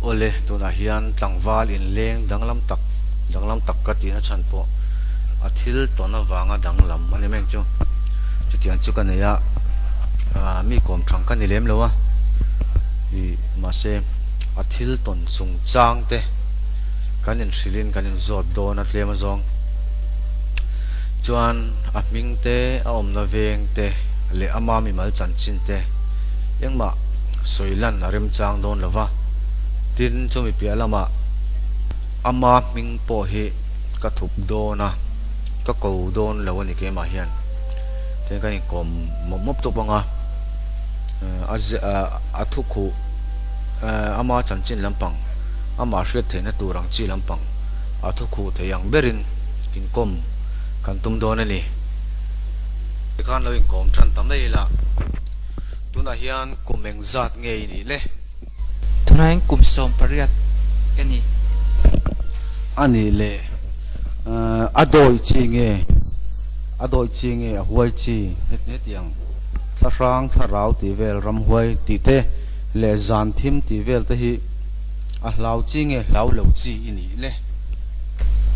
ole tuna hian tlangwal in leng danglam tak katina chan po athil tona wanga danglam ani meng chu chutian chu kanaya mi kom thang kan lem lowa i mase athil ton chung chang te kanin shilin kanin zot don atlema zong chuan a ming te a omna veng te le ama mi mal chan chin te engma soilan narem chang don lova tin chumi pialama ama ming po hi ka thup dona ka ko don lawani ke ma hian te kan kom mop to banga athuku ama chanchin lampang ama hret theina turang chi lampang athuku theyang berin kin kom kan tum don ani kan lo in kom than tamei la tuna hian kumeng zat ngei ni le tuna hian kum som pariat kani ani le adoi chi nge huai chi het yang tharang tharau ti vel ram huai ti te le zan thim ti vel te hi a hlau chi nge hlau lo chi ini le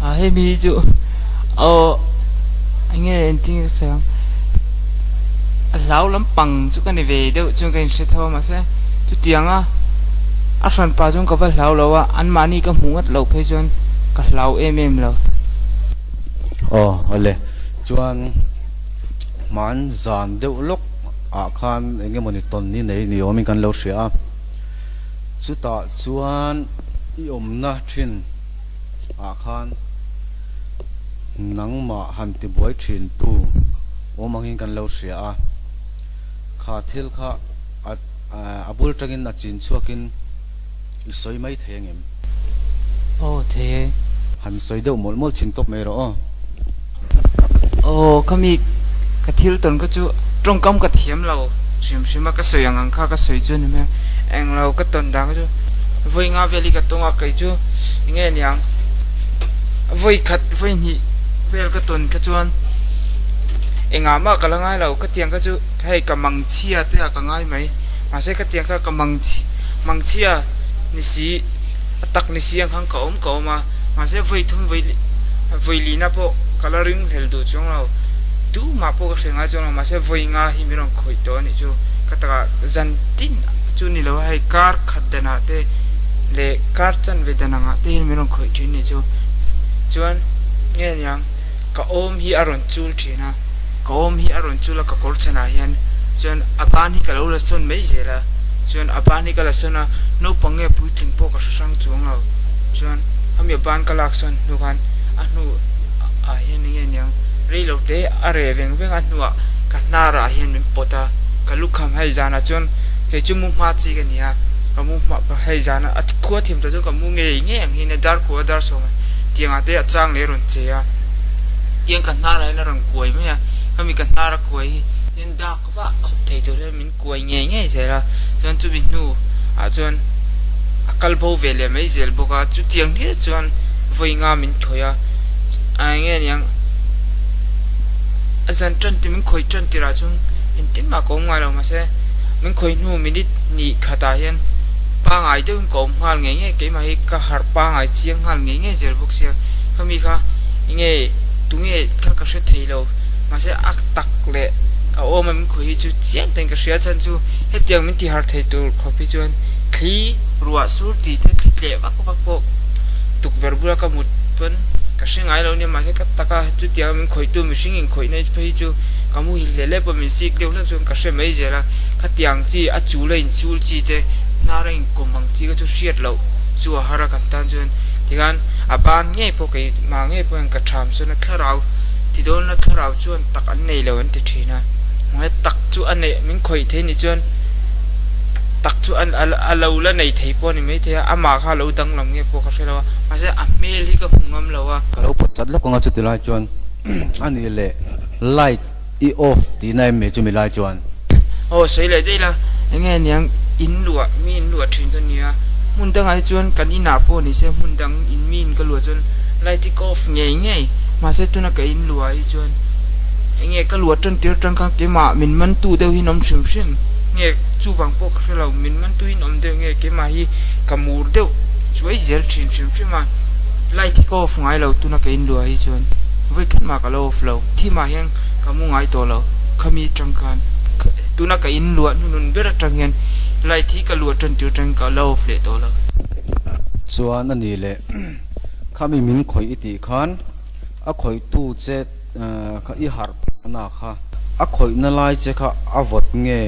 a he mi chu anh nghe anh tiếng sao lão lắm bằng chút cái này về đâu chung cái sẽ thao mà sẽ chút tiếng à phần pa chung có phải lão lâu ăn mà ni có muốn lâu phải chung cả lão em lâu ole chuan man zan deuh lok khan enge moni ton ni nei ni omin kan lo hria chuta chuan i omna thin khan nangma hanti boy thin tu omangin kan lo hria kha thil kha abul tangin na chin chuakin soi mai thengem thế han soi deuh mol chin top mai ro kami cái thiếu tuần cái chú trong công cái thiếm lâu xìm cái sợi ăn khá cái sợi chú này anh lâu cái tuần đó cái chú với ngã về đi cái tung cái chú nghe nhàng với khát với nhị về cái tuần cái chú anh ngã mà cái ngay lâu cái tiếng cái chú hay cái măng chia thế à cái ngay mấy mà sẽ cái tiếng cái măng chia nisi tắc nisi anh hàng cậu mà sẽ với thun với lì na po coloring theo đồ chung lâu tu mà po cái ngay chung mà sẽ với ngã hi mi rong khoi to ni chu kata zan tin chu ni lo hay car khát dana te le car chan ve dana nga te hi mi rong khoi chin ni chu chuan nghe nhang ka om hi aron chul thina ka om hi aron chula ka kor chana hian chuan aban hi ka lo la son mai zela chuan aban hi ka la sona no pange puitling po ka sang chung lo chuan ami ban ka lak son nu kan anu a hian nghe nyang reilo te are veng anua ka nara hian min pota ka lukham hai jana chon ke chumu ma chi ka nia ka mu ma hai jana at kho thim ta ka mu nge ang hin dar ko dar so ma tianga te achang le ron che ya tiang ka nara na rang koi me ya ka mi ka nara koi ten da ka wa khop thei to le min koi nge se ra chon chu bin nu a chon akal bo vele mai zel bo ka chu tiang ni chon voi nga min thoya ai nghe nhang azan chân thì mình khơi chân thì là chung mình tin mà có ngoài đâu mà sẽ mình khơi nu mình đi nhị khata hiền ba ngày tôi cũng hal nghe cái mà cái har ba ngày chiang hal nghe giờ bốc xe kami kha nghe tung nghe cái sẽ thấy đâu mà sẽ ác tắc lệ ôm mình khơi chú chiang tên cái sẽ chân chú hết tiếng mình thì har thấy tôi copy chuan khi ruột suốt thì thế lệ vác bộ tục verbula cái một phân cái sinh ai lâu nhưng mà cái taka chút tiếng mình khởi tu mình sinh in khởi này phải chú cái mui lệ bờ mình xịt đều lên xuống cái sinh mấy giờ là cái tiếng chi à chú lên chú chi thế na ra cùng bằng chi cái chú siết lâu chú à hara cái tan chuan thì gan à ban nghe po cái mà nghe po cái tham xuân nó thở rau thì đó nó thở rau chuan tắc anh này lâu anh thì chi na mà tắc chú anh này mình khởi thế này chuan tắc chú anh lâu là này thấy po này mấy thế à mà khá lâu tăng làm nghe po cái sinh lâu mà sẽ à mê li cái hùng ngâm lâu à kalau pacat lo konga chuti lai chuan ani le light i off ti nai me chumi lai chuan soi lại đây là nghe nhang in lụa min lụa truyền to nia mun dang ai chuan kan ina po ni se mun dang in min ka lụa chuan light off nghe mà sẽ tu na cái in lụa ai chuan nghe ka lụa chân tiêu chân ka ke ma min man tu deu hi nom sim nghe chu vang po ka lo min man tuin om de nghe ke ma hi kamur deu chuai zel thin thin ma lai thi ko fungai lo tu na ke in lua hi chon voi khat ma ka lo flow thi ma heng kamu ngai to lo khami tangkan tu na ka in lua nun ber tangen lai thi ka lua tan tir tang ka lo fle to lo chuan ani le khami min khoi iti khan a khoi tu che kha I har na kha a khoi na lai che kha avot nge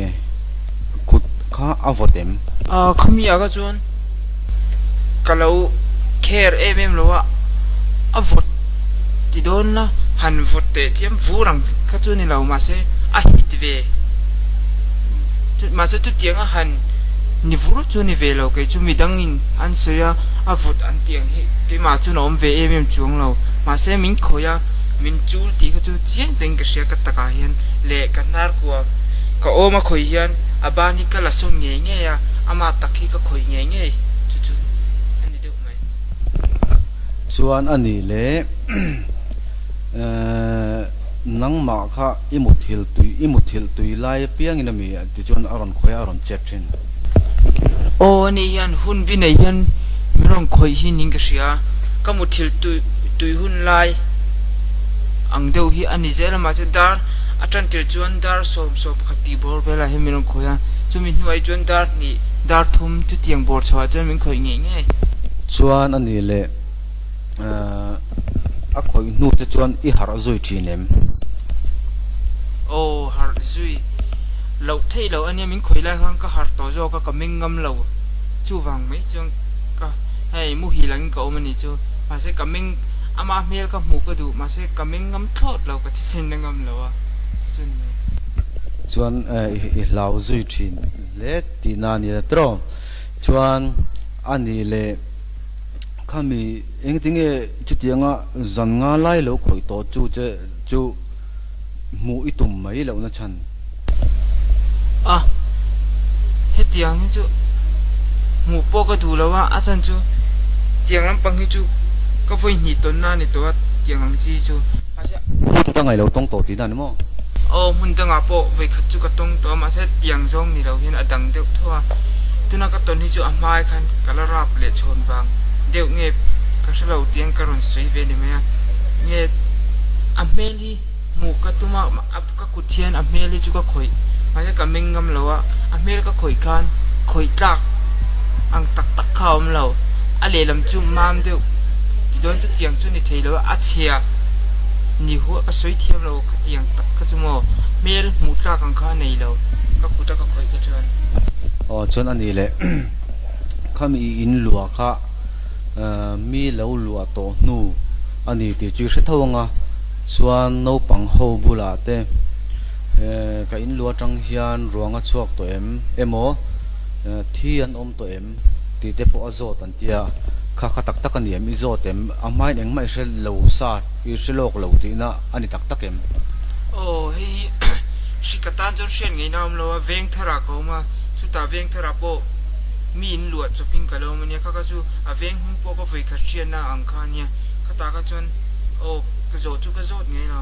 kut kha avotem khami aga chon kalau care lo wa avot ti don na han vot te chem vurang kha chu ni lo ma se a hit ve ma se tu tiang a han ni vuru chu ni ve lo ke chu mi dang in an se ya avot an tiang hi ke ma chu nom ve chuang lo ma se min khoya min chul ti ka chu chiang teng ka sia ka taka hian le ka nar kwa ka oma khoi hian abani ka la sung nge nge ya ama takhi ka khoi nge nge chu ani deu mai chuan ani le nang ma kha imuthil tui lai piang ina mi ti chuan aron khoya aron chetrin o ni hian hun bi nei hian rong khoi hi ning ka sia ka muthil tui hun lai ang deu hi ani zela ma che dar atan tir chuan dar som khati bor bela he min khoya chumi hnuai chuan dar ni dar thum tu tiang bor chwa chuan min khoi nge nge chuan ani le a khoi nu te chuan I har zoi thinem o har zui lo thei lo ania min khoi lai hang ka har to zo ka kaming ngam lo chu wang mai chung ka hei mu hi lang ko mani chu ma se kaming ama mel ka mu ka du ma se kaming ngam thot lo ka sin ngam lo a chun me chuan I lau zoi thin le ti na ni tro chuan ani le khami engtinge chutianga zanga lai lo khoi to chu mu itum mai lo na chan he tiang chu mu po ka du lo wa a chan chu tiang lam pang hi chu ka voi ni ton na ni to tiang ang chi chu a ja ta ngai lo tong to ti na ni mo o mun da nga po voi khat chu ka tong to ma se tiang jong ni lo hin adang deu thwa tuna ka ton hi chu a mai khan kala rap le chon wang deu nge ka shalo tiang karon sui ve ni me nge a meli mu ka tuma ap ka kuthian a meli chu ka khoi ma se ka mingam lo a mel ka khoi khan khoi tlak ang tak khawm lo a le lam chu mam deu ki don chu tiang chu ni thei lo a chia ni hu a soi thiam lo ka tiang tak ka chu mo mel mu tlak ang kha nei lo ka kuta ka khoi ka chuan chuan ani le khami in lua kha mi lo lua to nu ani ti chu se thawanga chuan no pang ho bula te ka in lua tang hian ruanga chuak to emo thi an om to ti te po azot an tia kha tak ani mi zo tem amai eng mai se lo sa I se lok lo ti na ani tak em hei shikatan jor shen ngai nam lo veng thara ko ma chu ta veng thara po min luat choping ka lo mania kha ka chu a veng hum po ko voi kha chian na ang kha nia kha ta ka chon ka zo chu ka zo ngai na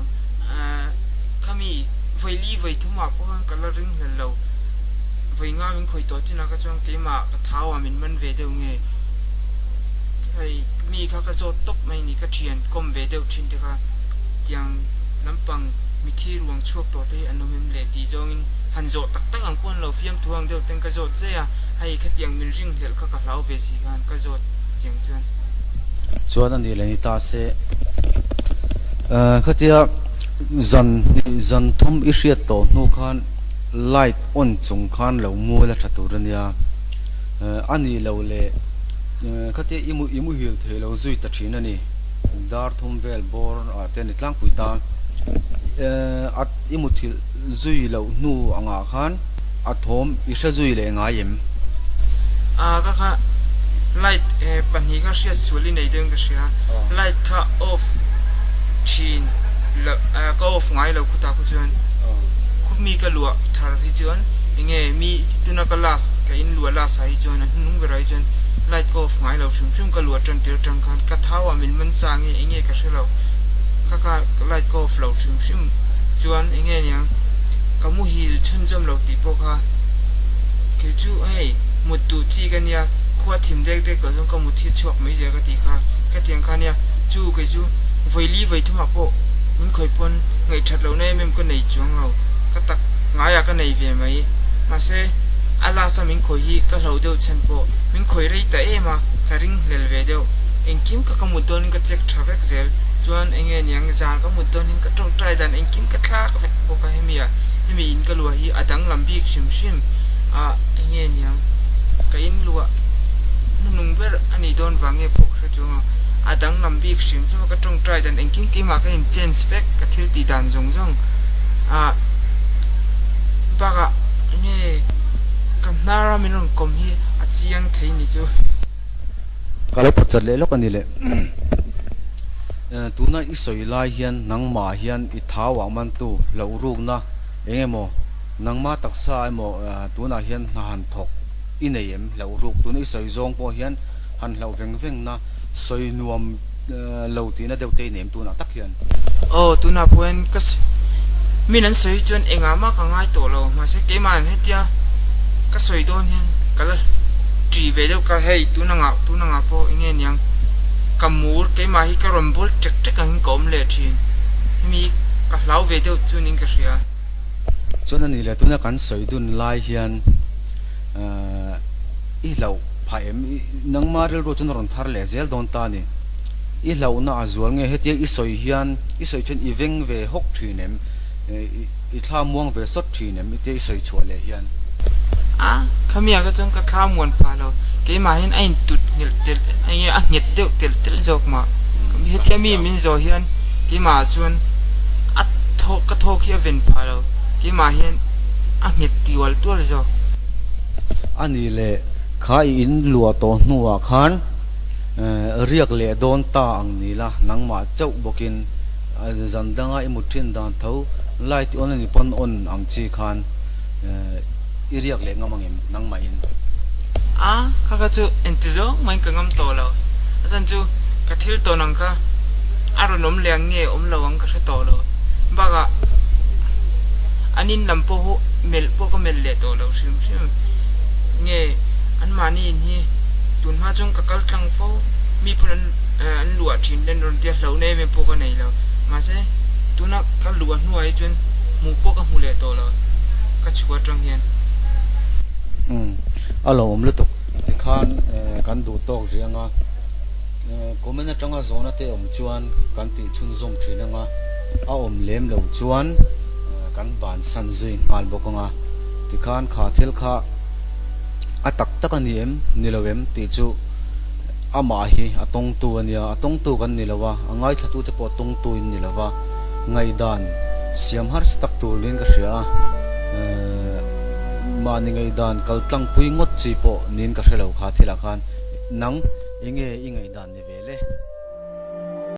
khami voi li voi thuma po kan kala ring hel lo voi nga min khoi to china ka chong ke ma ka thawa min man ve deu nge hei mi kha ka zo top mai ni ka thian kom ve deu thin te kha tiang lampang mi thi ruang chuak to te anomim le ti jongin han zo tak ang pon lo fiam thuang deu teng ka zo che ya hei kha tiang min ring hel kha ka hlau ve si kan ka zo tiang chuan ani le ni ta se khatia zan thom I hriat to nu khan light on chung khan lo mu la thaturania ani lo le khatia imu hil the lo zui ta thin ani dar thum vel bor a te ni tlang puita at imu thil zui lo nu anga khan athom I sha zui le nga yem ka light pani ka sia suli nei deng ka sia light ka off chin ka off ngai lo khuta khu chuan khumi ka lua thar hi chuan inge mi tuna ka las ka in lua las hai chuan nung ga rai chuan light ka off ngai lo shum ka lua tan tir tang khan ka thawa min man sangi inge ka shelo ka light ka off lo shum chuan inge nyang ka mu hil chun jam lo ti po kha ke chu hei mut tu chi kan ya khua thim dek dek ko jong ka mut thi chuak mai je ka ti kha ka tiang khan ya chu ke chu voili voi thuma po min khoi pon ngai that lo nei mem ko nei chuang lo ka tak nga ya ka nei ve mai ma se ala sa min khoi hi ka lo deu chen po min khoi rei ta e ma ka ring lel ve deu engkim ka mut don ka check thavek zel chuan enge niang zan ka mut don ka tong trai dan engkim ka thla ka vek po ka hemia hemi in ka lua hi adang lambi shim shim a enge niang ka in lua nung ber ani don wange pok sa chunga adang lambi shim shim ka tong trai dan engkim ki ma ka in chen spec ka thil ti dan jong jong a baga ne kam nara minong kom hi a chiang thei ni chu kala pachat le lok ani le tuna isoi lai hian nangma hian I thawa man tu lo ruk na engemo nangma taksa emo tuna hian han thok ineem lo ruk tuna isoi zong po hian han lo veng veng na soi nuam lo ti na deute nem tuna tak hian tuna poen kas minan soi chon enga ma ka ngai to lo ma se ke man hetia ka soi don hian kala tri ve do ka hei tuna nga po ingen yang kamur ke ma hi ka rombol chek chek ang kom le thin mi ka hlau ve do chuning ka ria chon ani le tuna kan soi dun lai hian I lo phaem nangma rel ro chon ron thar le zel don ta ni I lo na azwal nge hetia I soi hian I soi chen I veng ve hok thinem I thla muang ve sot thinem I te soi chwale hian khamia ka chon ka thlam mon pha lo ke ma hin ain tut ngil tel ai a nget tel tel jok ma kam hetia mi min zo hian ke ma chon a thok hi ven pha lo ke ma hian a nget tiwal tual zo ani le khai in lua to hnuwa khan riak le don ta ang ni la nangma chau bokin zandanga imuthin dan tho light on ani pon on ang chi khan iriak le ngamangim nangma in kaka chu entizo main ka ngam to lo asan chu ka thil to nang ka aro nom leng nge lo ang ka to lo baga anin lampo ho mel po ko mel le to lo sim nge an mani ni tun ma chung ka kal tlang fo mi punan an lua thin den ron tia lo ne me po ko nei lo ma se tuna ka lua nuai chun mu po ka mu le to lo ka chua tang hian alo om lutuk ti khan kan du tok rianga comment atanga zona te om chuan kan ti chun zom thinanga a om lem lo chuan kan ban san zui ngal bokonga ti khan kha thil kha atak tak ani em nilowem ti chu ama hi atong tu ania atong tu kan nilawa angai thatu te po tong tu in nilawa ngai dan siam har stak tu lin ka ria mani ngai dan kaltlang pui ngot chi po nin ka hrelo kha thila khan nang ingai dan ni vele